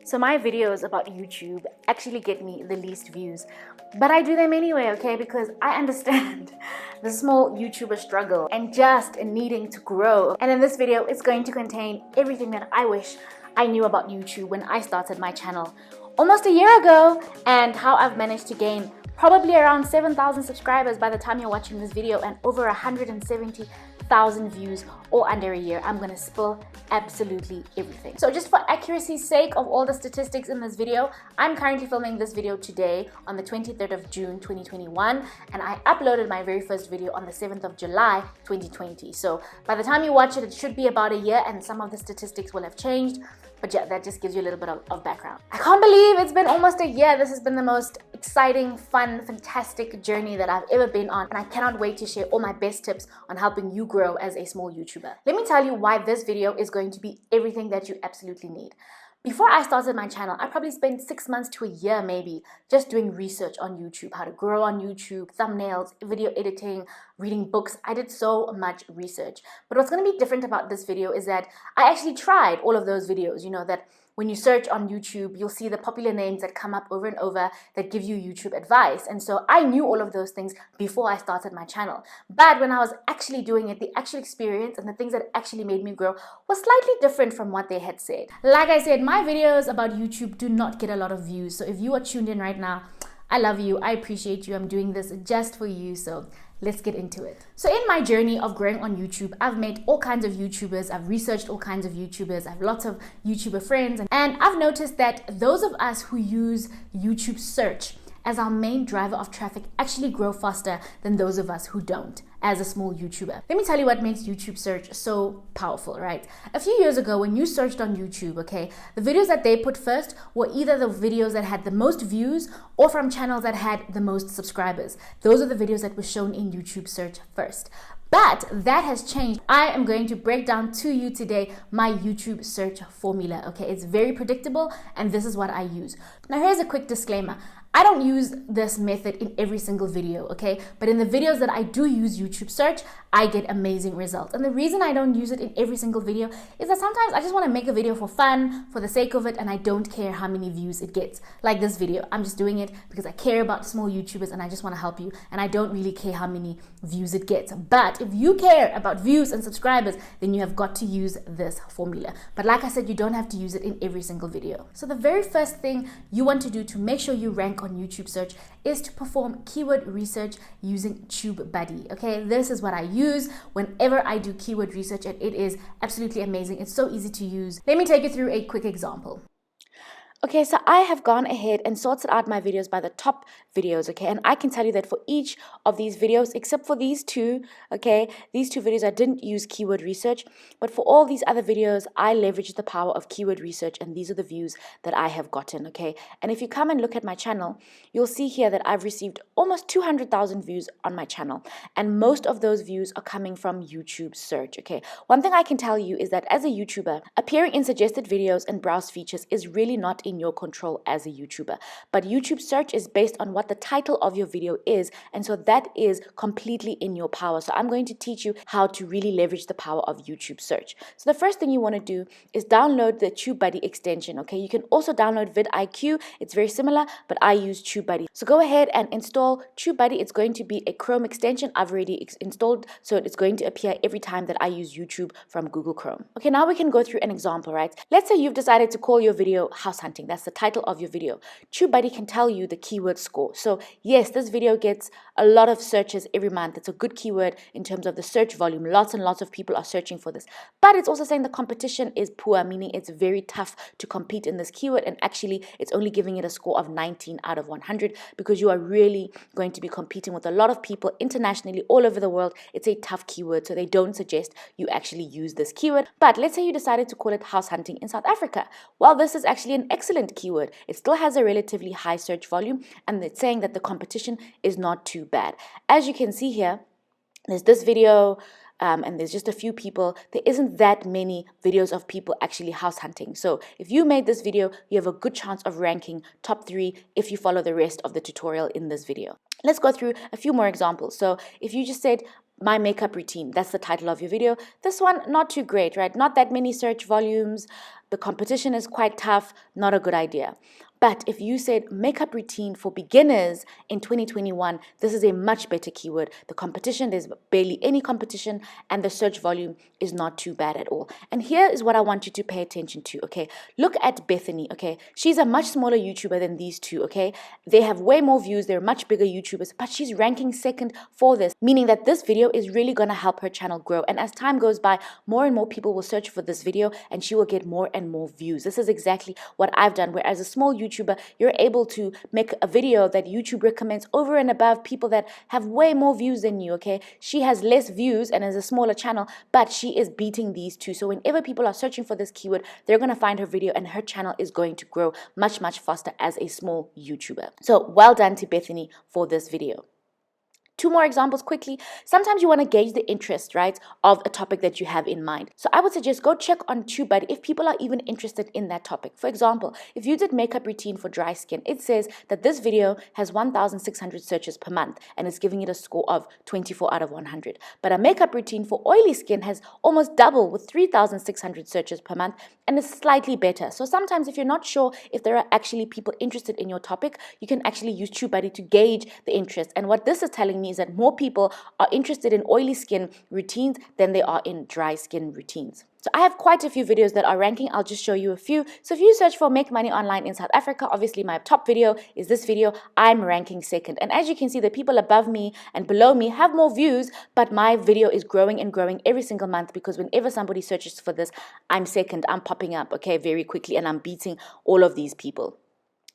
So my videos about YouTube actually get me the least views, but I do them anyway, okay? Because I understand the small YouTuber struggle and just needing to grow. And in this video, it's going to contain everything that I wish I knew about YouTube when I started my channel almost a year ago, and how I've managed to gain probably around 7,000 subscribers by the time you're watching this video and over 170,000 views all under a year. I'm gonna spill absolutely everything. So just for accuracy's sake of all the statistics in this video, I'm currently filming this video today on the 23rd of June 2021, and I uploaded my very first video on the 7th of July 2020. So by the time you watch it, it should be about a year, and some of the statistics will have changed. But yeah, that just gives you a little bit of background. I can't believe it's been almost a year. This has been the most exciting, fun, fantastic journey that I've ever been on, and I cannot wait to share all my best tips on helping you grow as a small YouTuber. Let me tell you why this video is going to be everything that you absolutely need. Before I started my channel, I probably spent 6 months to a year maybe just doing research on YouTube, how to grow on YouTube, thumbnails, video editing, reading books. I did so much research. But what's going to be different about this video is that I actually tried all of those videos, you know, that when you search on YouTube, you'll see the popular names that come up over and over that give you YouTube advice. And so I knew all of those things before I started my channel. But when I was actually doing it, the actual experience and the things that actually made me grow was slightly different from what they had said. Like I said, my videos about YouTube do not get a lot of views. So if you are tuned in right now, I love you. I appreciate you. I'm doing this just for you. So let's get into it. So in my journey of growing on YouTube, I've met all kinds of YouTubers, I've researched all kinds of YouTubers, I have lots of YouTuber friends, and I've noticed that those of us who use YouTube search as our main driver of traffic actually grow faster than those of us who don't as a small YouTuber. Let me tell you what makes YouTube search so powerful, right? A few years ago when you searched on YouTube, okay, the videos that they put first were either the videos that had the most views or from channels that had the most subscribers. Those are the videos that were shown in YouTube search first. But that has changed. I am going to break down to you today my YouTube search formula, okay? It's very predictable, and this is what I use. Now here's a quick disclaimer. I don't use this method in every single video, okay? But in the videos that I do use YouTube search, I get amazing results. And the reason I don't use it in every single video is that sometimes I just want to make a video for fun, for the sake of it, and I don't care how many views it gets. Like this video, I'm just doing it because I care about small YouTubers and I just want to help you, and I don't really care how many views it gets. But if you care about views and subscribers, then you have got to use this formula. But like I said, you don't have to use it in every single video. So the very first thing you want to do to make sure you rank on YouTube search is to perform keyword research using TubeBuddy. Okay, this is what I use whenever I do keyword research, and it is absolutely amazing. It's so easy to use. Let me take you through a quick example. Okay, so I have gone ahead and sorted out my videos by the top videos, okay? And I can tell you that for each of these videos, except for these two, okay, these two videos I didn't use keyword research, but for all these other videos, I leveraged the power of keyword research, and these are the views that I have gotten, okay? And if you come and look at my channel, you'll see here that I've received almost 200,000 views on my channel, and most of those views are coming from YouTube search, okay? One thing I can tell you is that as a YouTuber, appearing in suggested videos and browse features is really not in your control as a YouTuber. But YouTube search is based on what the title of your video is, and so that is completely in your power. So I'm going to teach you how to really leverage the power of YouTube search. So the first thing you want to do is download the TubeBuddy extension, okay? You can also download vidIQ. It's very similar, but I use TubeBuddy. So go ahead and install TubeBuddy. It's going to be a Chrome extension. I've already installed, so it's going to appear every time that I use YouTube from Google Chrome. Okay, now we can go through an example, right? Let's say you've decided to call your video House Hunting. That's the title of your video. TubeBuddy can tell you the keyword score. So yes, this video gets a lot of searches every month. It's a good keyword in terms of the search volume. Lots and lots of people are searching for this. But it's also saying the competition is poor, meaning it's very tough to compete in this keyword, and actually it's only giving it a score of 19 out of 100 because you are really going to be competing with a lot of people internationally all over the world. It's a tough keyword, so they don't suggest you actually use this keyword. But let's say you decided to call it house hunting in South Africa. Well, this is actually an excellent keyword. It still has a relatively high search volume, and it's saying that the competition is not too bad. As you can see here, there's this video, and there's just a few people. There isn't that many videos of people actually house hunting. So if you made this video, you have a good chance of ranking top 3 if you follow the rest of the tutorial in this video. Let's go through a few more examples. So if you just said my makeup routine, that's the title of your video. This one, not too great, right? Not that many search volumes. the competition is quite tough, not a good idea. But if you said makeup routine for beginners in 2021, this is a much better keyword. The competition, there's barely any competition, and the search volume is not too bad at all. And here is what I want you to pay attention to, okay? Look at Bethany, okay? She's a much smaller YouTuber than these two, okay? They have way more views, they're much bigger YouTubers, but she's ranking second for this, meaning that this video is really gonna help her channel grow. And as time goes by, more and more people will search for this video and she will get more and more views. This is exactly what I've done, where as a small YouTuber, you're able to make a video that YouTube recommends over and above people that have way more views than you, okay? She has less views and is a smaller channel, but she is beating these two. So whenever people are searching for this keyword, they're going to find her video and her channel is going to grow much, much faster as a small YouTuber. So well done to Bethany for this video. Two more examples quickly. Sometimes you want to gauge the interest, right, of a topic that you have in mind. So I would suggest go check on TubeBuddy if people are even interested in that topic. For example, if you did makeup routine for dry skin, it says that this video has 1,600 searches per month and it's giving it a score of 24 out of 100. But a makeup routine for oily skin has almost double with 3,600 searches per month and is slightly better. So sometimes if you're not sure if there are actually people interested in your topic, you can actually use TubeBuddy to gauge the interest. And what this is telling me is that more people are interested in oily skin routines than they are in dry skin routines. So I have quite a few videos that are ranking. I'll just show you a few. So if you search for Make Money Online in South Africa, obviously my top video is this video. I'm ranking second. And as you can see, the people above me and below me have more views, but my video is growing and growing every single month because whenever somebody searches for this, I'm second. I'm popping up, okay, very quickly, and I'm beating all of these people.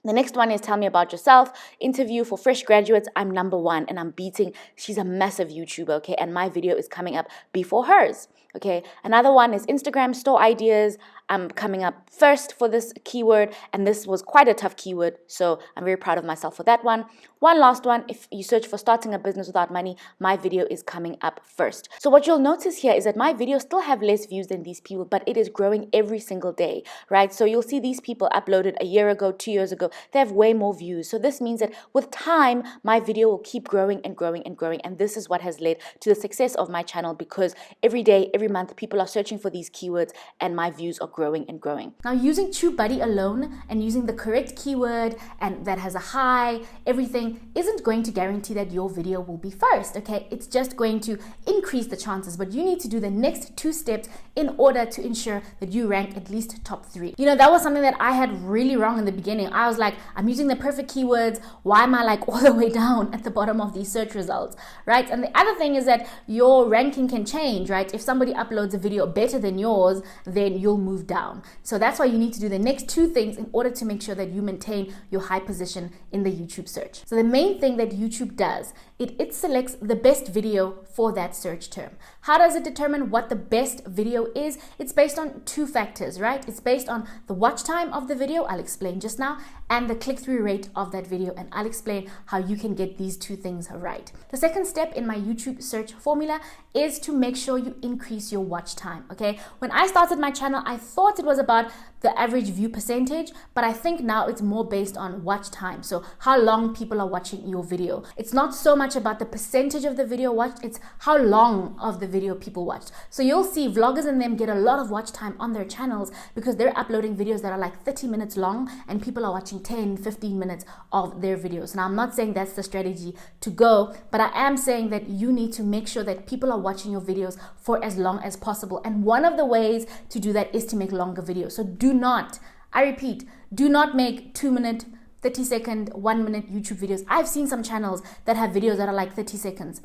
The next one is Tell Me About Yourself. Interview for fresh graduates. I'm number one and I'm beating. She's a massive YouTuber, okay? And my video is coming up before hers, okay? Another one is Instagram store ideas. I'm coming up first for this keyword, and this was quite a tough keyword, so I'm very proud of myself for that one. One last one, if you search for starting a business without money, my video is coming up first. So what you'll notice here is that my videos still have less views than these people, but it is growing every single day, right? So you'll see these people uploaded a year ago, 2 years ago, they have way more views. So this means that with time, my video will keep growing and growing and growing, and this is what has led to the success of my channel, because every day, every month, people are searching for these keywords and my views are growing and growing. Now, using TubeBuddy alone and using the correct keyword and that has a high, everything isn't going to guarantee that your video will be first, okay? It's just going to increase the chances, but you need to do the next 2 steps in order to ensure that you rank at least top 3. You know, that was something that I had really wrong in the beginning. I was like, I'm using the perfect keywords. Why am I like all the way down at the bottom of these search results, right? And the other thing is that your ranking can change, right? If somebody uploads a video better than yours, then you'll move down. So that's why you need to do the next 2 things in order to make sure that you maintain your high position in the YouTube search. So the main thing that YouTube does, it selects the best video for that search term. How does it determine what the best video is? It's based on 2 factors, right? It's based on the watch time of the video, I'll explain just now, and the click-through rate of that video, and I'll explain how you can get these 2 things right. The second step in my YouTube search formula is to make sure you increase your watch time, okay? When I started my channel, I thought it was about the average view percentage, but I think now it's more based on watch time. So how long people are watching your video. It's not so much about the percentage of the video watched, it's how long of the video people watched. So you'll see vloggers and them get a lot of watch time on their channels because they're uploading videos that are like 30 minutes long and people are watching 10, 15 minutes of their videos. Now, I'm not saying that's the strategy to go, but I am saying that you need to make sure that people are watching your videos for as long as possible. And one of the ways to do that is to make longer videos. So do not, I repeat, do not make 2-minute, 30-second, 1-minute YouTube videos. I've seen some channels that have videos that are like 30 seconds.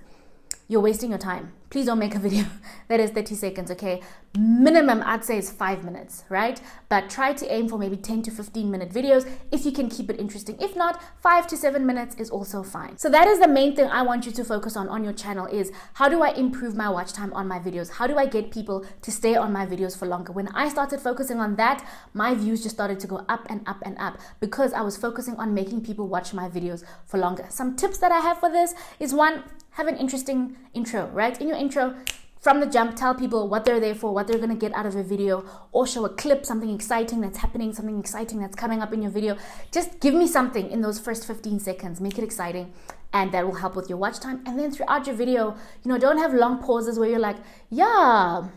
You're wasting your time. Please don't make a video that is 30 seconds, okay? Minimum, I'd say, is 5 minutes, right? But try to aim for maybe 10 to 15 minute videos if you can keep it interesting. If not, 5 to 7 minutes is also fine. So that is the main thing I want you to focus on your channel is how do I improve my watch time on my videos? How do I get people to stay on my videos for longer? When I started focusing on that, my views just started to go up and up and up because I was focusing on making people watch my videos for longer. Some tips that I have for this is 1, have an interesting intro, right? In your intro, from the jump, tell people what they're there for, what they're going to get out of a video, or show a clip, something exciting that's happening, something exciting that's coming up in your video. Just give me something in those first 15 seconds, make it exciting, and that will help with your watch time. And then throughout your video, don't have long pauses where you're like, yeah,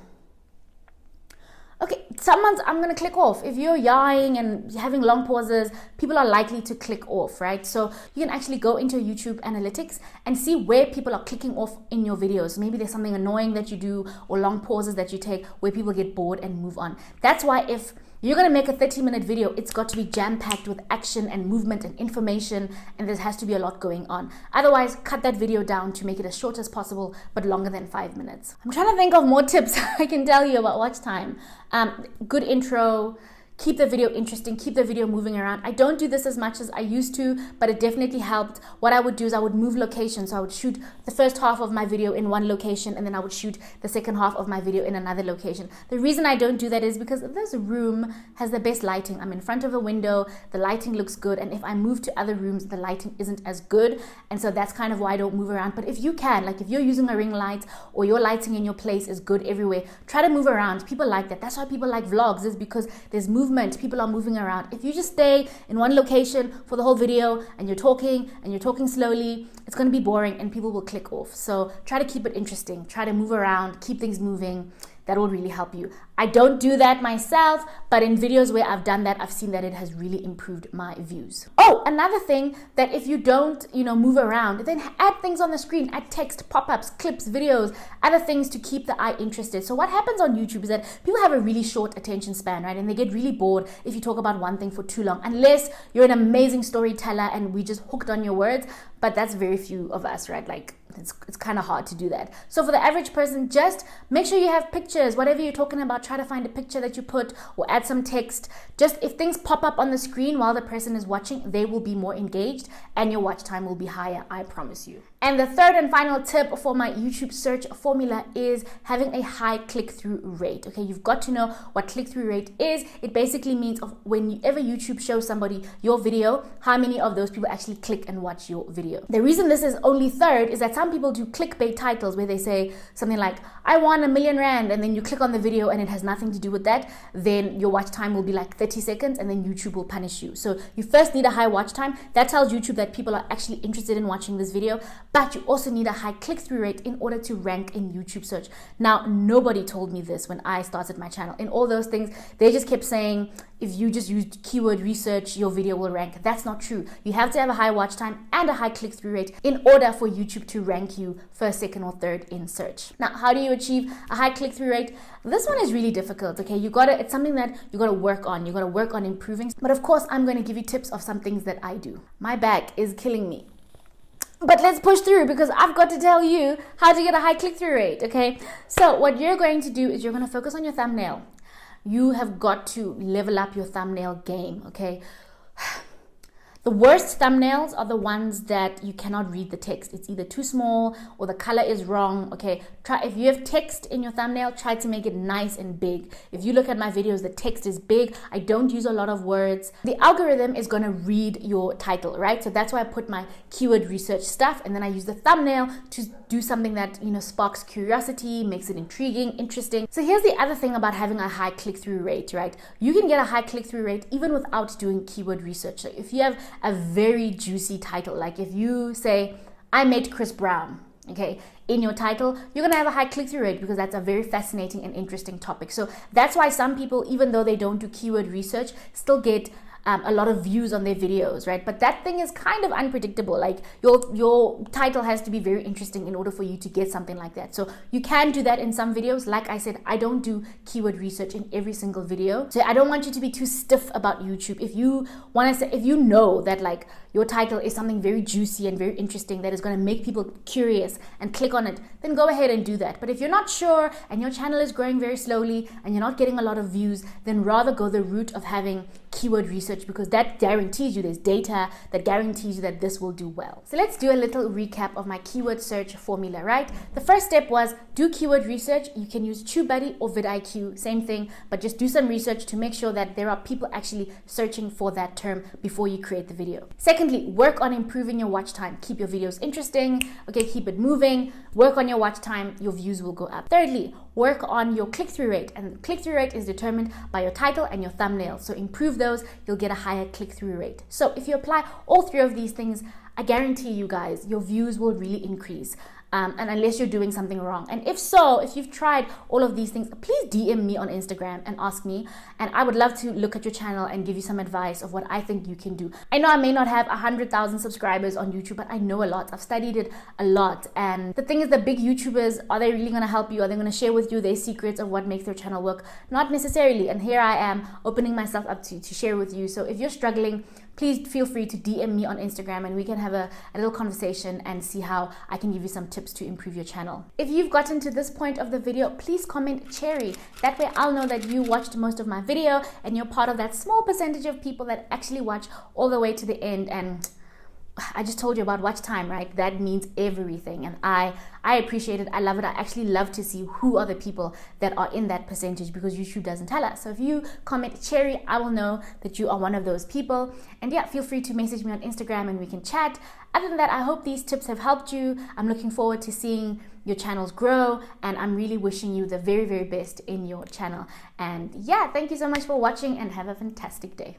Okay, I'm gonna click off. If you're yawing and having long pauses, people are likely to click off, right? So you can actually go into YouTube analytics and see where people are clicking off in your videos. Maybe there's something annoying that you do or long pauses that you take where people get bored and move on. That's why if you're going to make a 30-minute video, it's got to be jam-packed with action and movement and information, and there has to be a lot going on. Otherwise, cut that video down to make it as short as possible, but longer than 5 minutes. I'm trying to think of more tips I can tell you about watch time. Good intro. Keep the video interesting, keep the video moving around. I don't do this as much as I used to, but it definitely helped. What I would do is I would move locations. So I would shoot the first half of my video in one location, and then I would shoot the second half of my video in another location. The reason I don't do that is because this room has the best lighting. I'm in front of a window, the lighting looks good, and if I move to other rooms, the lighting isn't as good, and so that's kind of why I don't move around. But if you can, like if you're using a ring light or your lighting in your place is good everywhere, try to move around. People like that. That's why people like vlogs, is because there's movement. People are moving around. If you just stay in one location for the whole video and you're talking slowly, it's going to be boring and people will click off. So try to keep it interesting. Try to move around, keep things moving. That will really help you. I don't do that myself, but in videos where I've done that, I've seen that it has really improved my views. Oh, another thing, that if you don't, move around, then add things on the screen, add text, pop-ups, clips, videos, other things to keep the eye interested. So what happens on YouTube is that people have a really short attention span, right? And they get really bored if you talk about one thing for too long, unless you're an amazing storyteller and we just hooked on your words, but that's very few of us, right? Like, it's kind of hard to do that. So for the average person, just make sure you have pictures. Whatever you're talking about, try to find a picture that you put or add some text. Just if things pop up on the screen while the person is watching, they will be more engaged and your watch time will be higher, I promise you. And the third and final tip for my YouTube search formula is having a high click-through rate. Okay, you've got to know what click-through rate is. It basically means whenever YouTube shows somebody your video, how many of those people actually click and watch your video. The reason this is only third is that some people do clickbait titles where they say something like, I won R1 million, and then you click on the video and it has nothing to do with that. Then your watch time will be like 30 seconds and then YouTube will punish you. So you first need a high watch time. That tells YouTube that people are actually interested in watching this video, but you also need a high click-through rate in order to rank in YouTube search. Now, nobody told me this when I started my channel. In all those things, they just kept saying, if you just use keyword research, your video will rank. That's not true. You have to have a high watch time and a high click-through rate in order for YouTube to rank you first, second, or third in search. Now, how do you achieve a high click-through rate? This one is really difficult, okay? It's something that you gotta work on. You gotta work on improving. But of course, I'm gonna give you tips of some things that I do. My back is killing me. But let's push through because I've got to tell you how to get a high click-through rate, okay? So what you're going to do is you're going to focus on your thumbnail. You have got to level up your thumbnail game, okay? The worst thumbnails are the ones that you cannot read the text. It's either too small or the color is wrong, okay? If you have text in your thumbnail, try to make it nice and big. If you look at my videos, the text is big. I don't use a lot of words. The algorithm is gonna read your title, right? So that's why I put my keyword research stuff, and then I use the thumbnail to do something that, sparks curiosity, makes it intriguing, interesting. So here's the other thing about having a high click-through rate, right? You can get a high click-through rate even without doing keyword research. So if you have a very juicy title, like if you say, I met Chris Brown, okay, in your title, you're gonna have a high click-through rate because that's a very fascinating and interesting topic. So that's why some people, even though they don't do keyword research, still get a lot of views on their videos, right? But that thing is kind of unpredictable. Like your title has to be very interesting in order for you to get something like that. So you can do that in some videos. Like I said, I don't do keyword research in every single video. So I don't want you to be too stiff about YouTube. If you know that like your title is something very juicy and very interesting that is going to make people curious and click on it, then go ahead and do that. But if you're not sure and your channel is growing very slowly and you're not getting a lot of views, then rather go the route of having keyword research, because that guarantees you, there's data that guarantees you that this will do well. So let's do a little recap of my keyword search formula, right? The first step was do keyword research. You can use TubeBuddy or vidIQ, same thing, but just do some research to make sure that there are people actually searching for that term before you create the video. Secondly, work on improving your watch time. Keep your videos interesting, okay, keep it moving, work on your watch time, your views will go up. Thirdly, work on your click-through rate, and click-through rate is determined by your title and your thumbnail. So improve those, you'll get a higher click-through rate. So if you apply all three of these things, I guarantee you guys, your views will really increase. and unless you're doing something wrong. And if so, if you've tried all of these things, please DM me on Instagram and ask me, and I would love to look at your channel and give you some advice of what I think you can do. I know I may not have 100,000 subscribers on YouTube, but I know a lot. I've studied it a lot. And the thing is, the big YouTubers, are they really going to help you? Are they going to share with you their secrets of what makes their channel work? Not necessarily. And here I am opening myself up to share with you. So if you're struggling, please feel free to DM me on Instagram and we can have a little conversation and see how I can give you some tips to improve your channel. If you've gotten to this point of the video, please comment cherry. That way I'll know that you watched most of my video and you're part of that small percentage of people that actually watch all the way to the end. And I just told you about watch time, right? That means everything, and I appreciate it. I love it. I actually love to see who are the people that are in that percentage, because YouTube doesn't tell us. So if you comment cherry, I will know that you are one of those people. And yeah, feel free to message me on Instagram and we can chat. Other than that, I hope these tips have helped you. I'm looking forward to seeing your channels grow, and I'm really wishing you the very, very best in your channel. And yeah, thank you so much for watching and have a fantastic day.